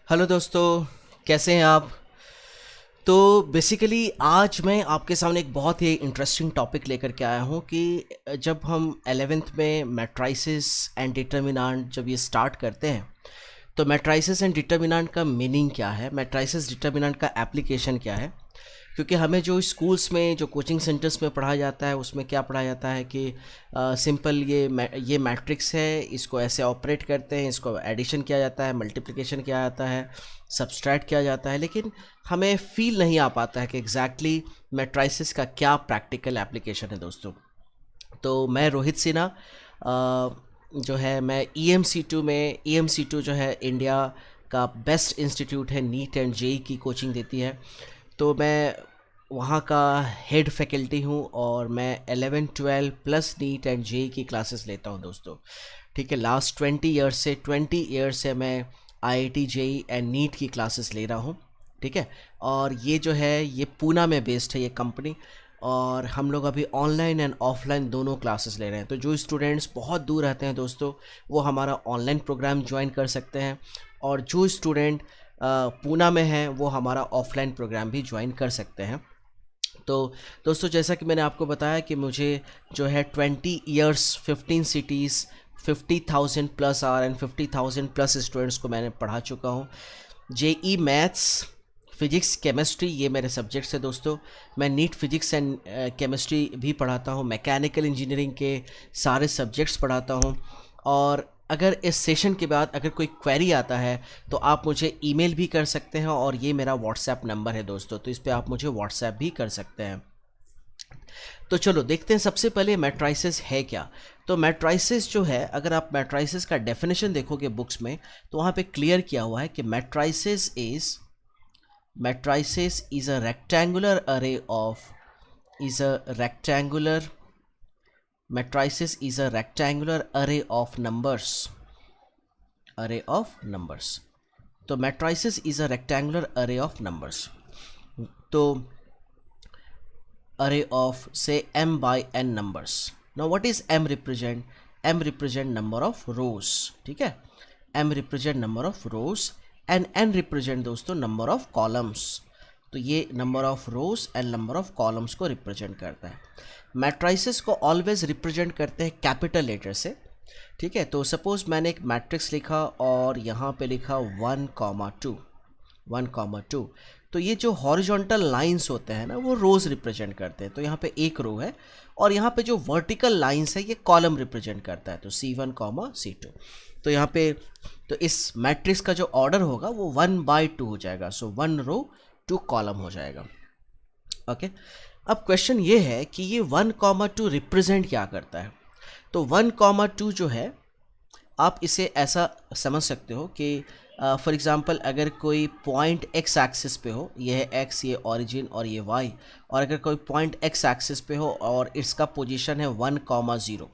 Hello दोस्तों, कैसे हैं आप। तो बेसिकली आज मैं आपके सामने एक बहुत ही इंटरेस्टिंग टॉपिक लेकर के आया हूँ कि जब हम 11th में मैट्राइसिस एंड डिटर्मिनेंट जब ये स्टार्ट करते हैं तो मैट्राइसिस एंड डिटर्मिनेंट का मीनिंग क्या है, मैट्राइसिस डिटर्मिनेंट का एप्लीकेशन क्या है। क्योंकि हमें जो स्कूल्स में जो कोचिंग सेंटर्स में पढ़ाया जाता है उसमें क्या पढ़ाया जाता है कि सिंपल ये मैट्रिक्स है, इसको ऐसे ऑपरेट करते हैं, इसको एडिशन किया जाता है, मल्टीप्लिकेशन किया जाता है, सब्सट्रैक्ट किया जाता है, लेकिन हमें फील नहीं आ पाता है कि एग्जैक्टली मैट्राइसिस का क्या प्रैक्टिकल एप्लीकेशन है दोस्तों। तो मैं रोहित सिन्हा जो है मैं EMC2 जो है इंडिया का बेस्ट इंस्टीट्यूट है, नीट एंड जेई की कोचिंग देती है। तो मैं वहाँ का हेड फैकल्टी हूँ और मैं 11-12 प्लस नीट एंड जेई की क्लासेस लेता हूँ दोस्तों। ठीक है, लास्ट 20 ईयर्स से मैं IIT जेई एंड नीट की क्लासेस ले रहा हूँ। ठीक है, और ये जो है ये पूना में बेस्ड है ये कंपनी, और हम लोग अभी ऑनलाइन एंड ऑफलाइन दोनों क्लासेस ले रहे हैं। तो जो स्टूडेंट्स बहुत दूर रहते हैं दोस्तों वो हमारा ऑनलाइन प्रोग्राम ज्वाइन कर सकते हैं, और जो स्टूडेंट पूना में हैं वो हमारा ऑफलाइन प्रोग्राम भी ज्वाइन कर सकते हैं। तो दोस्तों जैसा कि मैंने आपको बताया कि मुझे जो है 20 years 15 cities 50,000 plus our and 50,000 plus students को मैंने पढ़ा चुका हूँ। JE मैथ्स, फिजिक्स, केमिस्ट्री ये मेरे सब्जेक्ट्स हैं दोस्तों। मैं नीट फिजिक्स एंड केमिस्ट्री भी पढ़ाता हूँ, मैकेनिकल इंजीनियरिंग के सारे सब्जेक्ट्स पढ़ाता हूँ। और अगर इस सेशन के बाद अगर कोई क्वेरी आता है तो आप मुझे ईमेल भी कर सकते हैं, और ये मेरा व्हाट्सएप नंबर है दोस्तों, तो इस पर आप मुझे व्हाट्सएप भी कर सकते हैं। तो चलो देखते हैं सबसे पहले मैट्राइसिस है क्या। तो मैट्राइसिस जो है, अगर आप मैट्राइसिस का डेफिनेशन देखोगे बुक्स में तो वहाँ पे क्लियर किया हुआ है कि मैट्राइसिस इज अ रेक्टेंगुलर अरे of is a rectangular matrices is a rectangular array of numbers। तो matrices is a rectangular array of numbers। तो array of say m by n numbers। now what is m represent number of rows। ठीक है, m represent number of rows and n represent दोस्तों number of columns। तो ये number of rose and number of columns को represent करता है। Matrices को always represent करते हैं कैपिटल लेटर से। ठीक है, तो सपोज मैंने एक मैट्रिक्स लिखा और यहाँ पे लिखा 1,2 तो ये जो हॉरिजॉन्टल लाइंस होते हैं ना वो रोज रिप्रेजेंट करते हैं। तो यहाँ पे एक रो है और यहाँ पे जो वर्टिकल लाइंस है ये कॉलम रिप्रेजेंट करता है, तो C1, C2। तो यहाँ पे तो इस मैट्रिक्स का जो ऑर्डर होगा वो 1/2 हो जाएगा। सो 1 रो 2 कॉलम हो जाएगा। ओके, अब क्वेश्चन ये है कि ये 1,2 रिप्रेजेंट क्या करता है। तो 1,2 जो है आप इसे ऐसा समझ सकते हो कि फॉर एग्जांपल अगर कोई पॉइंट x एक्सिस पे हो, ये है x, ये ओरिजिन और ये y, और अगर कोई पॉइंट x एक्सिस पे हो और इसका पोजीशन है 1,0,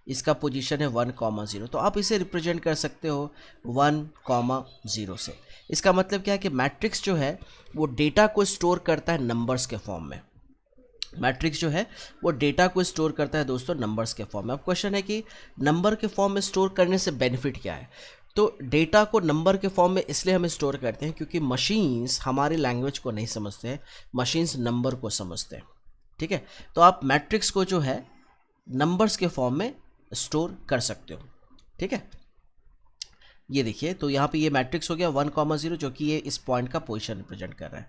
इसका पोजीशन है 1,0, तो आप इसे रिप्रेजेंट कर सकते हो 1,0 से। इसका मतलब क्या है कि मैट्रिक्स जो है वो डेटा को स्टोर करता है नंबर्स के फॉर्म में। मैट्रिक्स जो है वो डेटा को स्टोर करता है दोस्तों नंबर्स के फॉर्म में। अब क्वेश्चन है कि नंबर के फॉर्म में स्टोर करने से बेनिफिट क्या है। तो डेटा को नंबर के फॉर्म में इसलिए हम स्टोर करते हैं क्योंकि मशीन्स हमारी लैंग्वेज को नहीं समझते हैं, मशीन्स नंबर को समझते हैं। ठीक है, तो आप मैट्रिक्स को जो है नंबर्स के फॉर्म में स्टोर कर सकते हो। ठीक है, ये देखिए, तो यहाँ पे ये मैट्रिक्स हो गया 1,0 जो कि ये इस पॉइंट का पोजीशन रिप्रेजेंट कर रहा है।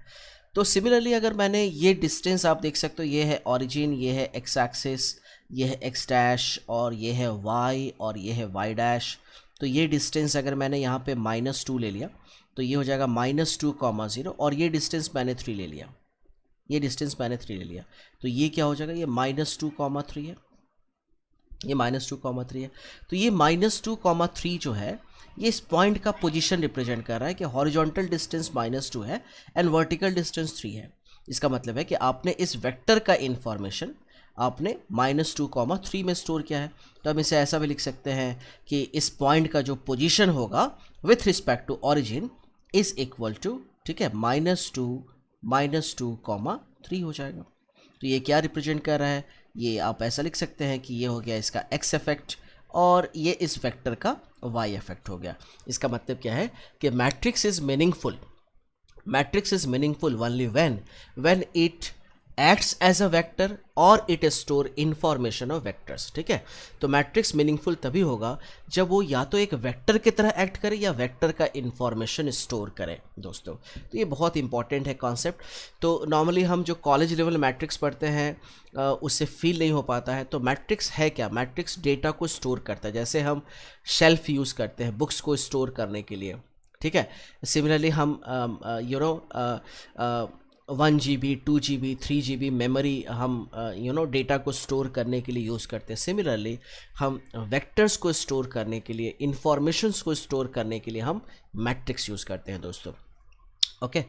तो सिमिलरली अगर मैंने ये डिस्टेंस आप देख सकते हो, ये है ओरिजिन, ये है x एक्सिस, ये है x डैश और ये है y और ये है y डैश। तो ये डिस्टेंस अगर मैंने यहाँ पे -2 ले लिया तो ये हो जाएगा -2,0, और ये डिस्टेंस मैंने 3 ले लिया, ये डिस्टेंस मैंने 3 ले लिया, तो ये क्या हो जाएगा, ये -2,3 है, ये -2,3 है। तो ये -2,3 जो है ये इस पॉइंट का पोजीशन रिप्रेजेंट कर रहा है कि हॉरिजॉन्टल डिस्टेंस -2 है एंड वर्टिकल डिस्टेंस 3 है। इसका मतलब है कि आपने इस वेक्टर का इंफॉर्मेशन आपने -2,3 में स्टोर किया है। तो हम इसे ऐसा भी लिख सकते हैं कि इस पॉइंट का जो पोजीशन होगा with respect to origin is equal to, ठीक है, -2,3 हो जाएगा। तो ये क्या रिप्रेजेंट कर रहा है, ये आप ऐसा लिख सकते हैं कि ये हो गया इसका x इफेक्ट और ये इस वेक्टर का वाई इफेक्ट हो गया। इसका मतलब क्या है कि matrix is meaningful, matrix is meaningful only when it acts as a vector और it store information of vectors. ठीक है, तो मैट्रिक्स मीनिंगफुल तभी होगा जब वो या तो एक वेक्टर की तरह एक्ट करे या वेक्टर का इंफॉर्मेशन स्टोर करे दोस्तों। तो ये बहुत इंपॉर्टेंट है कॉन्सेप्ट। तो नॉर्मली हम जो कॉलेज लेवल मैट्रिक्स पढ़ते हैं उससे फील नहीं हो पाता है। तो मैट्रिक्स है क्या? मैट्रिक्स डेटा को स्टोर करता है, जैसे हम शेल्फ यूज़ करते हैं बुक्स को स्टोर करने के लिए। ठीक है, सिमिलरली हम 1 GB 2 GB 3 GB मेमोरी हम डेटा को स्टोर करने के लिए यूज़ करते हैं। सिमिलरली हम वेक्टर्स को स्टोर करने के लिए, इंफॉर्मेशंस को स्टोर करने के लिए हम मैट्रिक्स यूज़ करते हैं दोस्तों। ओके,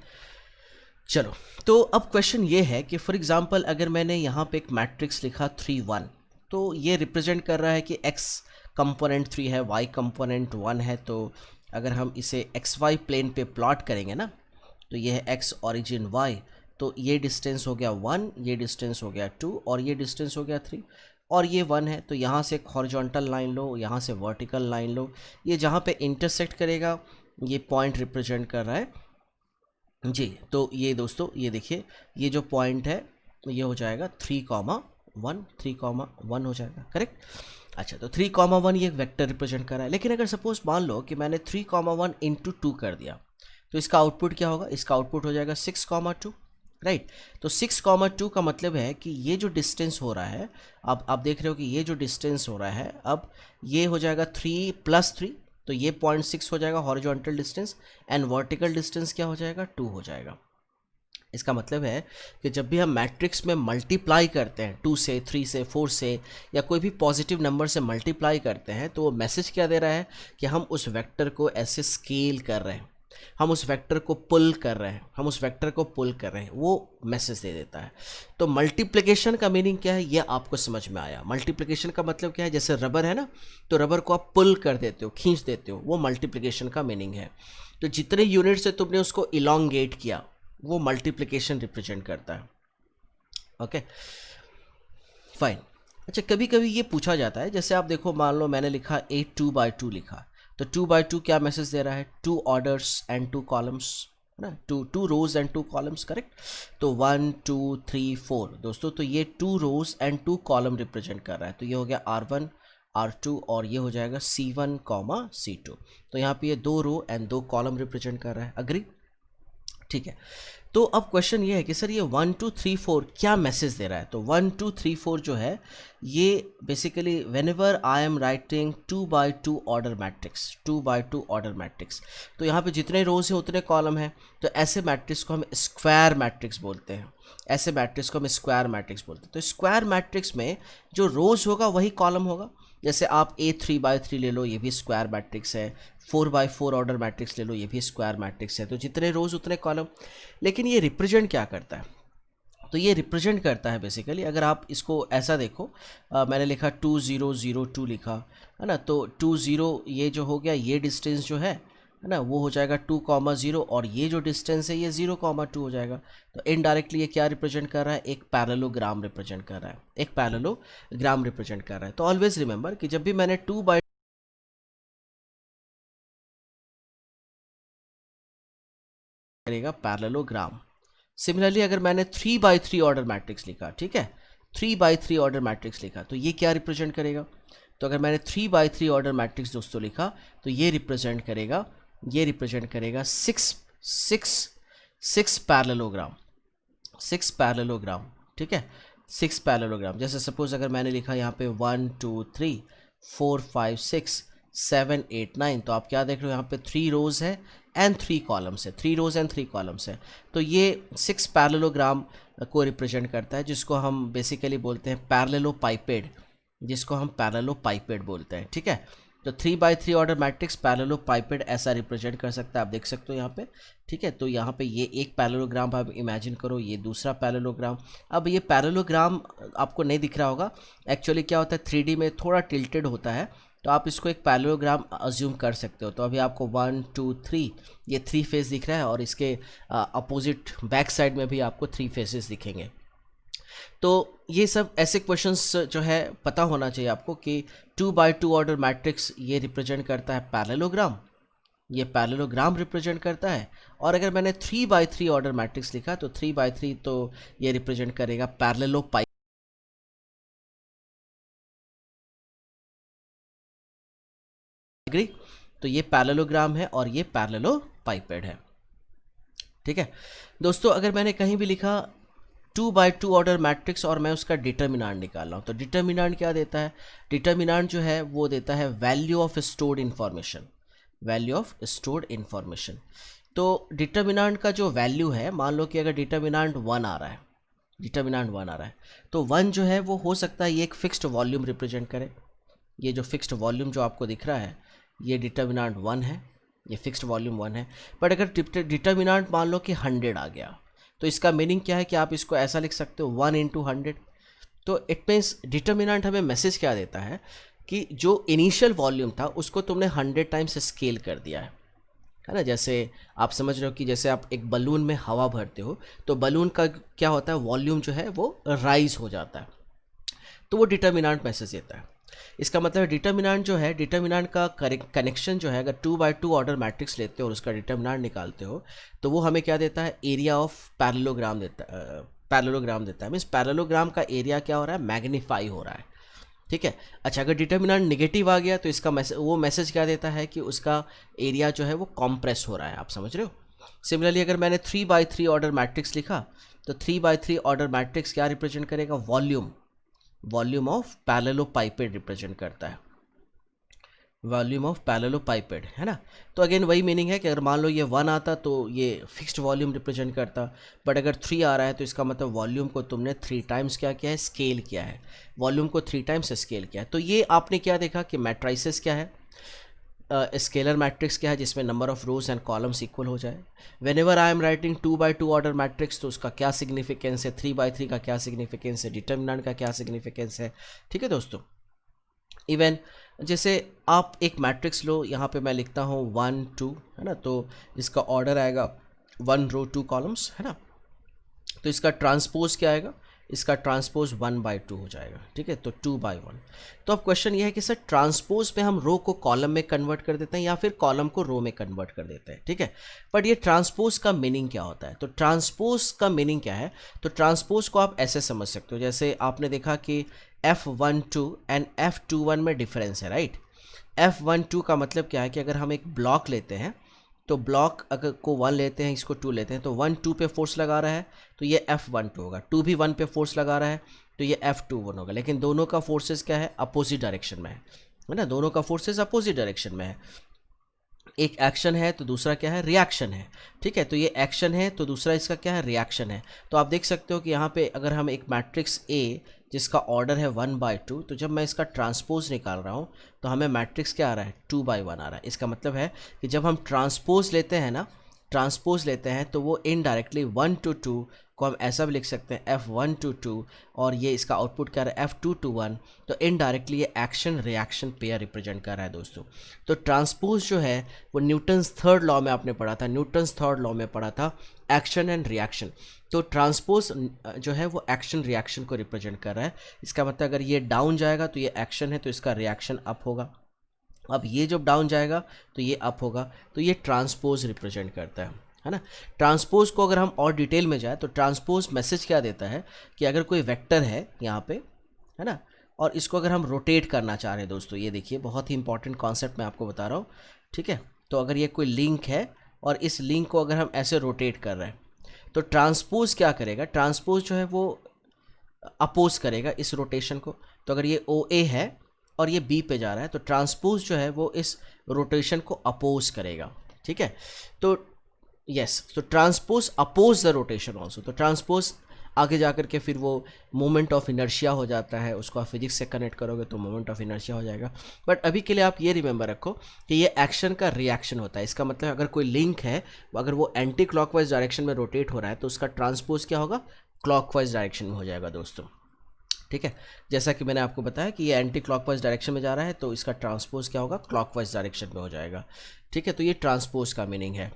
चलो, तो अब क्वेश्चन ये है कि फॉर एग्जांपल अगर मैंने यहाँ पे एक मैट्रिक्स लिखा 3 1, तो ये रिप्रेजेंट कर रहा है कि x कंपोनेंट 3 है, y कंपोनेंट 1 है। तो अगर हम इसे xy प्लेन पे प्लॉट करेंगे ना, तो ये है x ओरिजिन y, तो ये डिस्टेंस हो गया 1, ये डिस्टेंस हो गया 2 और ये डिस्टेंस हो गया 3 और ये 1 है। तो यहाँ से एक हॉरिजॉन्टल लाइन लो, यहाँ से वर्टिकल लाइन लो, ये जहाँ पे इंटरसेक्ट करेगा ये पॉइंट रिप्रेजेंट कर रहा है जी। तो ये दोस्तों ये देखिए, ये जो पॉइंट है ये हो जाएगा 3,1, 3,1 हो जाएगा, करेक्ट। अच्छा, तो 3,1 ये एक वेक्टर रिप्रेजेंट कर रहा है। लेकिन अगर सपोज मान लो कि मैंने 3,1 इंटू 2 कर दिया, तो इसका आउटपुट क्या होगा? इसका आउटपुट हो जाएगा 6,2, राइट। तो 6,2 का मतलब है कि ये जो डिस्टेंस हो रहा है, अब आप देख रहे हो कि ये जो डिस्टेंस हो रहा है, अब ये हो जाएगा 3 + 3, तो ये 0.6 हो जाएगा horizontal distance, and vertical distance क्या हो जाएगा? 2 हो जाएगा। इसका मतलब है कि जब भी हम मैट्रिक्स में मल्टीप्लाई करते हैं 2 से 3 से 4 से या कोई भी पॉजिटिव नंबर से मल्टीप्लाई करते हैं, तो वो मैसेज क्या दे रहा है कि हम उस वेक्टर को ऐसे स्केल कर रहे हैं, हम उस वेक्टर को पुल कर रहे हैं, हम उस वेक्टर को पुल कर रहे हैं, वो मैसेज दे देता है। तो मल्टीप्लिकेशन का मीनिंग क्या है ये आपको समझ में आया। मल्टीप्लिकेशन का मतलब क्या है? जैसे रबर है ना, तो रबर को आप पुल कर देते हो, खींच देते हो, वो मल्टीप्लिकेशन का मीनिंग है। तो जितने यूनिट से तुमने उसको इलोंगेट किया वो मल्टीप्लिकेशन रिप्रेजेंट करता है। Okay, fine. अच्छा, कभी कभी ये पूछा जाता है, जैसे आप देखो, मान लो मैंने लिखा a 2/2 लिखा, तो 2/2 क्या मैसेज दे रहा है? 2 ऑर्डर्स एंड 2 कॉलम्स, है ना, 2 रोज एंड 2 कॉलम्स, करेक्ट। तो 1 2 3 4 दोस्तों, तो ये 2 रोज एंड 2 कॉलम रिप्रेजेंट कर रहा है। तो ये हो गया R1 R2 और ये हो जाएगा C1, C2। तो यहाँ पे ये 2 रो एंड 2 कॉलम रिप्रेजेंट कर रहा है, अग्री? ठीक है। तो अब क्वेश्चन ये है कि सर ये 1 2 3 4 क्या मैसेज दे रहा है? तो 1 2 3 4 जो है ये basically whenever I am writing 2/2 order matrix, 2/2 order matrix, तो यहाँ पे जितने रोज है उतने कॉलम है, तो ऐसे मैट्रिक्स को हम स्क्वायर मैट्रिक्स बोलते हैं, ऐसे मैट्रिक्स को हम स्क्वायर मैट्रिक्स बोलते हैं। तो स्क्वायर मैट्रिक्स में जो रोज होगा वही कॉलम होगा। जैसे आप A 3/3 ले लो, ये भी स्क्वायर मैट्रिक्स है। 4/4 ऑर्डर मैट्रिक्स ले लो, ये भी स्क्वायर मैट्रिक्स है। तो जितने रोज उतने कॉलम। लेकिन ये रिप्रेजेंट क्या करता है? तो ये रिप्रेजेंट करता है बेसिकली, अगर आप इसको ऐसा देखो, मैंने लिखा 2 0 0 2 लिखा, है ना, तो 2 0 ये जो हो गया, ये डिस्टेंस जो है ना, वो हो जाएगा 2,0 और ये जो डिस्टेंस है ये 0,2 हो जाएगा। तो इनडायरेक्टली ये क्या रिप्रेजेंट कर रहा है? एक पैरेललोग्राम रिप्रेजेंट कर रहा है, एक पैरेललोग्राम रिप्रेजेंट कर रहा है। तो ऑलवेज रिमेंबर कि जब भी मैंने 2 करेगा पैरेललोग्राम। सिमिलरली अगर मैंने 3/3 ऑर्डर मैट्रिक्स लिखा, ठीक है, 3/3 ऑर्डर मैट्रिक्स लिखा, तो ये क्या रिप्रेजेंट करेगा? तो अगर मैंने 3/3 ऑर्डर मैट्रिक्स दोस्तों लिखा, तो ये रिप्रेजेंट करेगा 6 पैरेललोग्राम, 6 पैरेललोग्राम, ठीक है, 6 पैरेललोग्राम। जैसे सपोज अगर मैंने लिखा यहाँ पे 1 2 3 4 5 6 7 8 9, तो आप क्या देख रहे हो? यहाँ पे 3 रोज है एंड 3 कॉलम्स है, 3 रोज एंड 3 कॉलम्स है। तो ये 6 पैरेललोग्राम को रिप्रेजेंट करता है, जिसको हम बेसिकली बोलते हैं पैरेललोपाइपेड, जिसको हम पैरेललोपाइपेड बोलते हैं, ठीक है। तो 3/3 ऑर्डर मैट्रिक्स पैरेललोपाइपेड ऐसा रिप्रेजेंट कर सकता है, आप देख सकते हो यहाँ पे, ठीक है। तो यहाँ पे ये एक पैरेललोग्राम आप इमेजिन करो, ये दूसरा पैरेललोग्राम। अब ये पैरेललोग्राम आपको नहीं दिख रहा होगा, एक्चुअली क्या होता है 3D में थोड़ा टिल्टेड होता है, तो आप इसको एक पैरेललोग्राम अज्यूम कर सकते हो। तो अभी आपको 1 2 3 ये 3 फेस दिख रहा है और इसके अपोजिट बैक साइड में भी आपको 3 फेसेस दिखेंगे। तो ये सब ऐसे क्वेश्चंस जो है पता होना चाहिए आपको कि 2x2 ऑर्डर मैट्रिक्स ये रिप्रेजेंट करता है पैरेललोग्राम, ये पैरेललोग्राम रिप्रेजेंट करता है। और अगर मैंने 3x3 ऑर्डर मैट्रिक्स लिखा तो 3x3 तो ये रिप्रेजेंट करेगा पैरेललोपाइड, तो ये पैरेललोग्राम है और ये पैरेललोपाइपेड है। ठीक है दोस्तों, अगर मैंने कहीं भी लिखा 2x2 ऑर्डर मैट्रिक्स और मैं उसका डिटर्मिनेंट निकाल रहा हूँ, तो डिटर्मिनेंट क्या देता है? डिटर्मिनेंट जो है वो देता है value of stored information, value of stored information. तो डिटर्मिनेंट का जो वैल्यू है, मान लो कि अगर डिटर्मिनेंट 1 आ रहा है, डिटर्मिनेंट 1 आ रहा है, तो 1 जो है वो हो सकता है ये एक फिक्स्ड वॉल्यूम रिप्रेजेंट करे। ये जो फिक्स्ड वॉल्यूम जो आपको दिख रहा है ये डिटर्मिनेंट 1 है, ये फिक्स्ड वॉल्यूम 1 है। बट अगर डिटर्मिनेंट मान लो कि 100 आ गया, तो इसका मीनिंग क्या है कि आप इसको ऐसा लिख सकते हो 1 × 100। तो इट मीन्स डिटर्मिनेंट हमें मैसेज क्या देता है कि जो इनिशियल वॉल्यूम था उसको तुमने 100 टाइम्स स्केल कर दिया है ना। जैसे आप समझ रहे हो कि जैसे आप एक बलून में हवा भरते हो तो बलून का क्या होता है, वॉल्यूम जो है वो राइज हो जाता है, तो वो डिटर्मिनेंट मैसेज देता है। इसका मतलब है डिटर्मिनेंट जो है, डिटर्मिनेंट का कनेक्शन जो है, अगर 2x2 ऑर्डर मैट्रिक्स लेते हो और उसका डिटर्मिनेंट निकालते हो तो वो हमें क्या देता है, एरिया ऑफ पैरेललोग्राम देता है, पैरेललोग्राम देता है। मीन्स पैरेललोग्राम का एरिया क्या हो रहा है, मैग्नीफाई हो रहा है। ठीक है। अच्छा, अगर डिटर्मिनेंट नेगेटिव आ गया तो इसका वो मैसेज क्या देता है कि उसका एरिया जो है वो कॉम्प्रेस हो रहा है। आप समझ रहे हो। सिमिलरली अगर मैंने 3x3 ऑर्डर मैट्रिक्स लिखा तो 3x3 ऑर्डर मैट्रिक्स क्या रिप्रेजेंट करेगा, वॉल्यूम, वॉल्यूम ऑफ पैरेललोपाइपेड रिप्रेजेंट करता है, वॉल्यूम ऑफ पैरेललोपाइपेड, है ना। तो अगेन वही मीनिंग है कि अगर मान लो ये 1 आता तो ये फिक्स्ड वॉल्यूम रिप्रेजेंट करता, बट अगर 3 आ रहा है तो इसका मतलब वॉल्यूम को तुमने 3 टाइम्स क्या किया है, स्केल किया है, वॉल्यूम को 3 टाइम्स स्केल किया है। तो ये आपने क्या देखा कि मैट्राइसेस क्या है, स्केलर मैट्रिक्स क्या है जिसमें number of rose and columns equal हो जाए। When ever I am writing 2x2 order matrix तो उसका क्या सिग्निफिकेंस है, 3x3 का क्या सिग्निफिकेंस है, डिटर्मिनेंट का क्या सिग्निफिकेंस है। ठीक है दोस्तों। इवन जैसे आप एक मैट्रिक्स लो, यहाँ पे मैं लिखता हूँ 1 2, है ना, तो इसका ऑर्डर आएगा 1 रो 2 कॉलम्स, है ना। तो इसका ट्रांसपोज क्या आएगा, इसका ट्रांसपोज 1/2 हो जाएगा। ठीक है, तो 2/1। तो अब क्वेश्चन ये है कि सर ट्रांसपोज में हम रो को कॉलम में कन्वर्ट कर देते हैं या फिर कॉलम को रो में कन्वर्ट कर देते हैं। ठीक है, बट ये ट्रांसपोज का मीनिंग क्या होता है, तो ट्रांसपोज का मीनिंग क्या है, तो ट्रांसपोज को आप ऐसे समझ सकते हो, जैसे आपने देखा कि F12 एंड F21 में डिफरेंस है, राइट। F12 का मतलब क्या है कि अगर हम एक ब्लॉक लेते हैं तो ब्लॉक अगर को 1 लेते हैं, इसको 2 लेते हैं, तो 1 2 पे फोर्स लगा रहा है तो ये F12 होगा, 2 भी 1 पे फोर्स लगा रहा है तो ये F21 होगा। लेकिन दोनों का फोर्सेस क्या है, अपोजिट डायरेक्शन में है ना, दोनों का फोर्सेस अपोजिट डायरेक्शन में है। एक एक्शन है तो दूसरा क्या है, रिएक्शन है। ठीक है, तो ये एक्शन है तो दूसरा इसका क्या है, रिएक्शन है। तो आप देख सकते हो कि यहाँ पे अगर हम एक मैट्रिक्स A जिसका ऑर्डर है 1/2, तो जब मैं इसका ट्रांसपोज निकाल रहा हूँ तो हमें मैट्रिक्स क्या आ रहा है, 2/1 आ रहा है। इसका मतलब है कि जब हम ट्रांसपोज लेते हैं ना, ट्रांसपोज लेते हैं तो वो इनडायरेक्टली 1 to 2 को हम ऐसा भी लिख सकते हैं F1 to 2, और ये इसका आउटपुट क्या रहा है, F2 to 1। तो इनडायरेक्टली ये एक्शन रिएक्शन पेयर रिप्रेजेंट कर रहा है दोस्तों। तो ट्रांसपोज जो है वो न्यूटन्स थर्ड लॉ में आपने पढ़ा था, न्यूटन्स थर्ड लॉ में पढ़ा था, एक्शन एंड रिएक्शन। तो ट्रांसपोज जो है वो एक्शन रिएक्शन को रिप्रेजेंट कर रहा है। इसका मतलब अगर ये डाउन जाएगा तो ये एक्शन है तो इसका रिएक्शन अप होगा, अब ये जब डाउन जाएगा तो ये अप होगा, तो ये ट्रांसपोज रिप्रेजेंट करता है ना। ट्रांसपोज को अगर हम और डिटेल में जाए तो ट्रांसपोज मैसेज क्या देता है कि अगर कोई वेक्टर है यहाँ पे, है ना, और इसको अगर हम रोटेट करना चाह रहे हैं दोस्तों, ये देखिए बहुत ही इंपॉर्टेंट कॉन्सेप्ट मैं आपको बता रहा हूँ। ठीक है, तो अगर ये कोई लिंक है और इस लिंक को अगर हम ऐसे रोटेट कर रहे हैं तो ट्रांसपोज क्या करेगा, ट्रांसपोज जो है वो अपोज करेगा इस रोटेशन को। तो अगर ये OA है और ये B पे जा रहा है तो ट्रांसपोज जो है वो इस रोटेशन को अपोज करेगा। ठीक है, तो यस, तो transpose oppose the rotation also. तो ट्रांसपोज आगे जा कर के फिर वो मोमेंट ऑफ इनर्शिया हो जाता है, उसको आप फिजिक्स से कनेक्ट करोगे तो मोमेंट ऑफ इनर्शिया हो जाएगा। बट अभी के लिए आप ये रिमेंबर रखो कि ये एक्शन का रिएक्शन होता है। इसका मतलब अगर कोई लिंक है, अगर वो एंटी क्लॉकवाइज डायरेक्शन में रोटेट हो रहा है तो उसका ट्रांसपोज क्या होगा, क्लॉकवाइज डायरेक्शन में हो जाएगा दोस्तों। ठीक है, जैसा कि मैंने आपको बताया कि ये एंटी क्लॉकवाइज डायरेक्शन में जा रहा है तो इसका ट्रांसपोज क्या होगा, क्लॉकवाइज डायरेक्शन में हो जाएगा। ठीक है, तो ये ट्रांसपोज का मीनिंग है।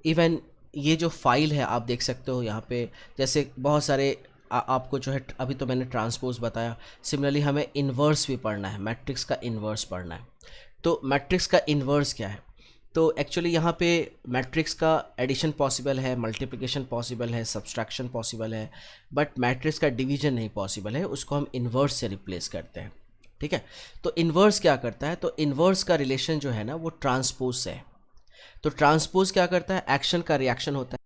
इवन ये जो फाइल है आप देख सकते हो यहाँ पे, जैसे बहुत सारे आपको जो है अभी तो मैंने ट्रांसपोज बताया, सिमिलरली हमें इन्वर्स भी पढ़ना है, मैट्रिक्स का इन्वर्स पढ़ना है। तो मैट्रिक्स का इन्वर्स क्या है? तो एक्चुअली यहाँ पे मैट्रिक्स का एडिशन पॉसिबल है, मल्टीप्लिकेशन पॉसिबल है, सब्सट्रैक्शन पॉसिबल है, बट मैट्रिक्स का डिवीजन नहीं पॉसिबल है, उसको हम इन्वर्स से रिप्लेस करते हैं। ठीक है, तो इन्वर्स क्या करता है? तो इन्वर्स का रिलेशन जो है ना वो ट्रांसपोज से है। तो ट्रांसपोज क्या करता है? एक्शन का रिएक्शन होता है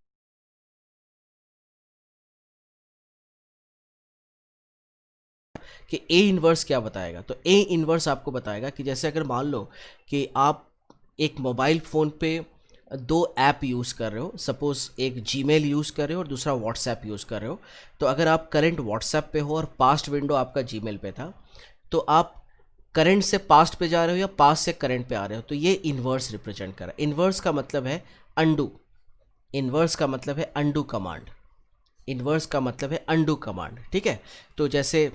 कि ए इन्वर्स क्या बताएगा। तो ए इन्वर्स आपको बताएगा कि जैसे अगर मान लो कि आप एक मोबाइल फ़ोन पे दो ऐप यूज़ कर रहे हो, सपोज़ एक जीमेल यूज़ कर रहे हो और दूसरा व्हाट्सएप यूज़ कर रहे हो। तो अगर आप करंट व्हाट्सएप पे हो और पास्ट विंडो आपका जीमेल पे था, तो आप करंट से पास्ट पे जा रहे हो या पास्ट से करंट पे आ रहे हो, तो ये इन्वर्स रिप्रेजेंट कर रहा है। इन्वर्स का मतलब है अंडू, इन्वर्स का मतलब है अंडू कमांड, इन्वर्स का मतलब है अंडू कमांड। ठीक है, तो जैसे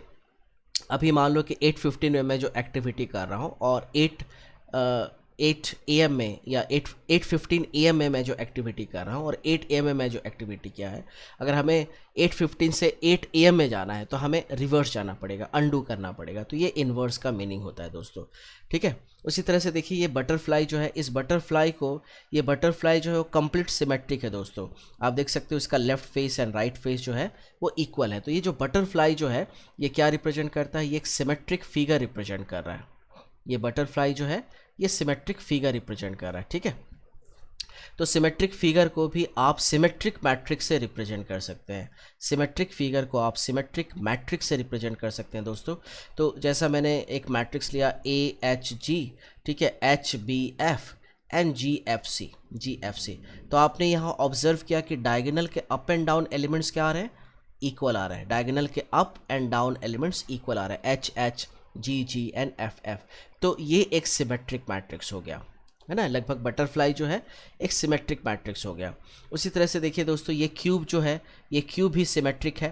अभी मान लो कि 8:15 में मैं जो एक्टिविटी कर रहा हूँ और 8 AM में या 8:15 AM में मैं जो एक्टिविटी कर रहा हूँ और 8 AM में मैं जो एक्टिविटी किया है, अगर हमें 8:15 से 8 AM में जाना है तो हमें रिवर्स जाना पड़ेगा, अंडू करना पड़ेगा। तो ये इन्वर्स का मीनिंग होता है दोस्तों। ठीक है, उसी तरह से देखिए ये बटरफ्लाई जो है, इस बटरफ्लाई को, ये बटरफ्लाई जो है वो कंप्लीट सिमेट्रिक है दोस्तों। आप देख सकते हो इसका left face and right face जो है वो इक्वल है। तो ये जो बटरफ्लाई जो है ये क्या रिप्रेजेंट करता है? ये एक सिमेट्रिक फिगर रिप्रेजेंट कर रहा है। ये बटरफ्लाई जो है ये सिमेट्रिक फिगर रिप्रेजेंट कर रहा है। ठीक है, तो सिमेट्रिक फिगर को भी आप सिमेट्रिक मैट्रिक्स से रिप्रेजेंट कर सकते हैं। सिमेट्रिक फिगर को आप सिमेट्रिक मैट्रिक्स से रिप्रेजेंट कर सकते हैं दोस्तों। तो जैसा मैंने एक मैट्रिक्स लिया AHG, ठीक है, HBF एंड GFC। तो आपने यहाँ ऑब्जर्व किया कि डायगोनल के अप एंड डाउन एलिमेंट्स क्या आ रहे हैं? इक्वल आ रहा है। डायगोनल के up and down elements equal आ रहा है, HH GG एंड FF। तो ये एक सिमेट्रिक मैट्रिक्स हो गया, है ना। लगभग बटरफ्लाई जो है एक सिमेट्रिक मैट्रिक्स हो गया। उसी तरह से देखिए दोस्तों ये क्यूब जो है, ये क्यूब भी सिमेट्रिक है,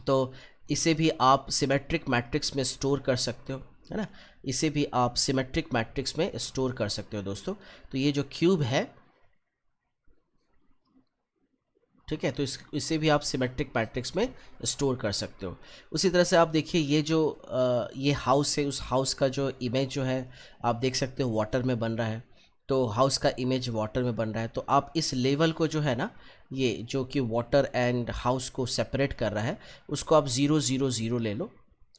तो इसे भी आप सिमेट्रिक मैट्रिक्स में स्टोर कर सकते हो, है ना। इसे भी आप सिमेट्रिक मैट्रिक्स में स्टोर कर सकते हो दोस्तों। तो ये जो क्यूब है, ठीक है, तो इसे भी आप सिमेट्रिक मैट्रिक्स में स्टोर कर सकते हो। उसी तरह से आप देखिए ये जो ये हाउस है, उस हाउस का जो इमेज जो है आप देख सकते हो वाटर में बन रहा है। तो हाउस का इमेज वाटर में बन रहा है, तो आप इस लेवल को जो है ना, ये जो कि वाटर एंड हाउस को सेपरेट कर रहा है, उसको आप 0 0 0 ले लो,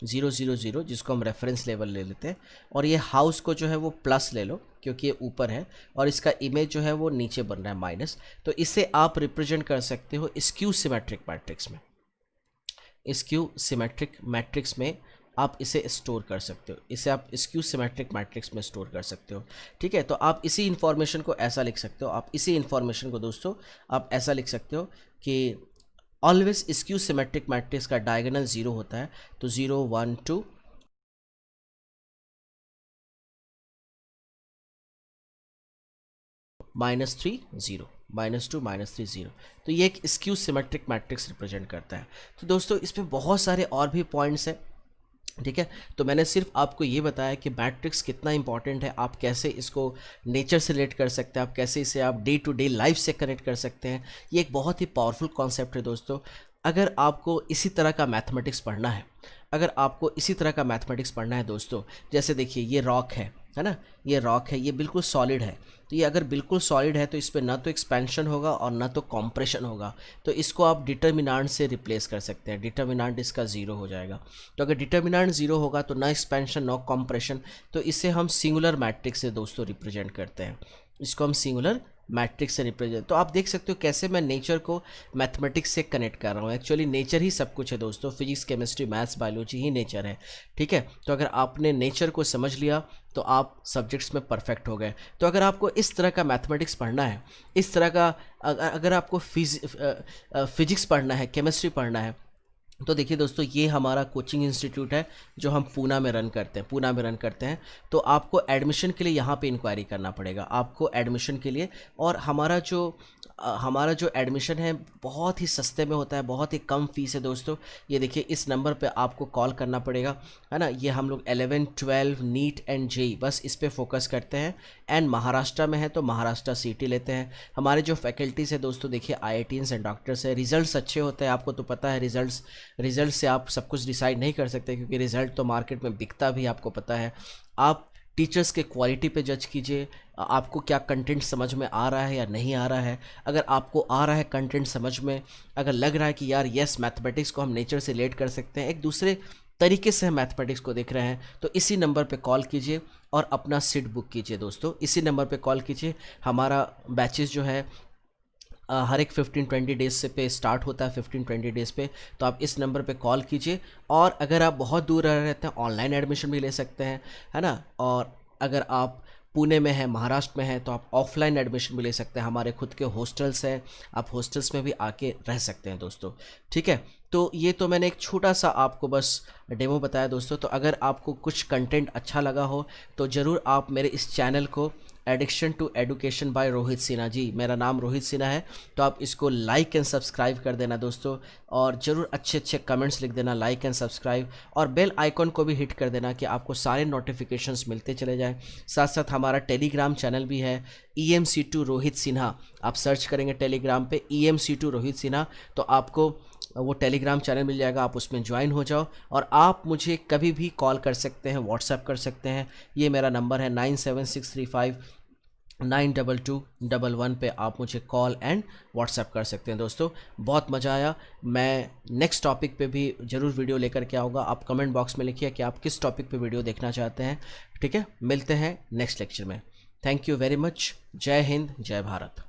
0 0 0, जिसको हम रेफरेंस लेवल ले लेते हैं। और ये हाउस को जो है वो प्लस ले लो क्योंकि ये ऊपर है, और इसका इमेज जो है वो नीचे बन रहा है माइनस। तो इसे आप रिप्रेजेंट कर सकते हो स्क्यू सिमेट्रिक मैट्रिक्स में। स्क्यू सिमेट्रिक मैट्रिक्स में आप इसे स्टोर कर सकते हो, इसे आप स्क्यू सिमेट्रिक मैट्रिक्स में स्टोर कर सकते हो। ठीक है, तो आप इसी इन्फॉर्मेशन को ऐसा लिख सकते हो, आप इसी इन्फॉर्मेशन को दोस्तों आप ऐसा लिख सकते हो कि ऑलवेज स्क्यू सिमेट्रिक मैट्रिक्स का डायगोनल 0 होता है। तो 0 1 2 -3 0, -2 -3 0। तो ये एक स्क्यू सिमेट्रिक मैट्रिक्स रिप्रेजेंट करता है। तो दोस्तों इसमें बहुत सारे और भी पॉइंट्स हैं। ठीक है, तो मैंने सिर्फ आपको ये बताया कि मैट्रिक्स कितना इंपॉर्टेंट है, आप कैसे इसको नेचर से रिलेट कर सकते हैं, आप कैसे इसे आप डे टू डे लाइफ से कनेक्ट कर सकते हैं। ये एक बहुत ही पावरफुल कॉन्सेप्ट है दोस्तों। अगर आपको इसी तरह का मैथमेटिक्स पढ़ना है, अगर आपको इसी तरह का मैथमेटिक्स पढ़ना है दोस्तों, जैसे देखिए ये रॉक है ना, ये रॉक है, ये बिल्कुल सॉलिड है। तो ये अगर बिल्कुल सॉलिड है तो इस पर ना तो एक्सपेंशन होगा और ना तो कॉम्प्रेशन होगा। तो इसको आप डिटर्मिनांट से रिप्लेस कर सकते हैं, डिटर्मिनांट इसका 0 हो जाएगा। तो अगर डिटर्मिनांट 0 होगा तो ना एक्सपेंशन ना कॉम्प्रेशन, तो इसे हम सिंगुलर मैट्रिक्स से दोस्तों रिप्रेजेंट करते हैं, इसको हम सिंगुलर मैट्रिक्स से रिप्रेजेंट। तो आप देख सकते हो कैसे मैं नेचर को मैथमेटिक्स से कनेक्ट कर रहा हूँ। एक्चुअली नेचर ही सब कुछ है दोस्तों, फिजिक्स केमिस्ट्री मैथ्स बायोलॉजी ही नेचर है। ठीक है, तो अगर आपने नेचर को समझ लिया तो आप सब्जेक्ट्स में परफेक्ट हो गए। तो अगर आपको इस तरह का मैथमेटिक्स पढ़ना है, इस तरह का अगर आपको फिजिक्स पढ़ना है, केमिस्ट्री पढ़ना है, तो देखिए दोस्तों, ये हमारा कोचिंग इंस्टीट्यूट है जो हम पूना में रन करते हैं। तो आपको एडमिशन के लिए यहाँ पे इंक्वायरी करना पड़ेगा, आपको एडमिशन के लिए। और हमारा जो एडमिशन है बहुत ही सस्ते में होता है, बहुत ही कम फीस है दोस्तों। ये देखिए, इस नंबर पे आपको कॉल करना पड़ेगा, है ना। ये हम लोग 11 12 नीट एंड जेई बस इस पे फोकस करते हैं। एंड महाराष्ट्र में है तो महाराष्ट्र सीटी लेते हैं। हमारे जो फैकल्टीज़ है दोस्तों, देखिए IITs एंड डॉक्टर्स है। रिजल्ट्स अच्छे होते हैं, आपको तो पता है। रिजल्ट से आप सब कुछ डिसाइड नहीं कर सकते, क्योंकि रिजल्ट तो मार्केट में बिकता भी, आपको पता है। आप टीचर्स के क्वालिटी पे जज कीजिए, आपको क्या कंटेंट समझ में आ रहा है या नहीं आ रहा है। अगर आपको आ रहा है कंटेंट समझ में, अगर लग रहा है कि यार यस मैथमेटिक्स को हम नेचर से रिलेट कर सकते हैं, एक दूसरे तरीके से हम मैथमेटिक्स को देख रहे हैं, तो इसी नंबर पे कॉल कीजिए और अपना सीट बुक कीजिए दोस्तों। इसी नंबर पे कॉल कीजिए। हमारा बैचेस जो है हर एक 15-20 डेज से पे स्टार्ट होता है, 15-20 डेज़ पे। तो आप इस नंबर पे कॉल कीजिए। और अगर आप बहुत दूर रह रहते हैं, ऑनलाइन एडमिशन भी ले सकते हैं, है ना। और अगर आप पुणे में है, महाराष्ट्र में है, तो आप ऑफलाइन एडमिशन भी ले सकते हैं। हमारे खुद के हॉस्टल्स हैं, आप हॉस्टल्स में भी आके रह सकते हैं दोस्तों, ठीक है। तो ये तो मैंने एक छोटा सा आपको बस डेमो बताया दोस्तों। तो अगर आपको कुछ कंटेंट अच्छा लगा हो तो ज़रूर आप मेरे इस चैनल को addiction to education by Rohit Sinha, जी मेरा नाम रोहित सिन्हा है, तो आप इसको लाइक एंड सब्सक्राइब कर देना दोस्तों। और ज़रूर अच्छे अच्छे कमेंट्स लिख देना, लाइक एंड सब्सक्राइब, और बेल आइकॉन को भी हिट कर देना कि आपको सारे नोटिफिकेशंस मिलते चले जाएं। साथ साथ हमारा टेलीग्राम चैनल भी है, EMC2 रोहित सिन्हा। आप सर्च करेंगे टेलीग्राम पे EMC2 रोहित सिन्हा, तो आपको वो टेलीग्राम चैनल मिल जाएगा, आप उसमें ज्वाइन हो जाओ। और आप मुझे कभी भी कॉल कर सकते हैं, व्हाट्सएप कर सकते हैं। ये मेरा नंबर है 9763592211 पे आप मुझे कॉल एंड व्हाट्सएप कर सकते हैं दोस्तों। बहुत मज़ा आया। मैं नेक्स्ट टॉपिक पे भी ज़रूर वीडियो लेकर के आऊँगा। आप कमेंट बॉक्स में लिखिए कि आप किस टॉपिक पे वीडियो देखना चाहते हैं, ठीक है। मिलते हैं नेक्स्ट लेक्चर में। Thank you very much. जय हिंद, जय भारत।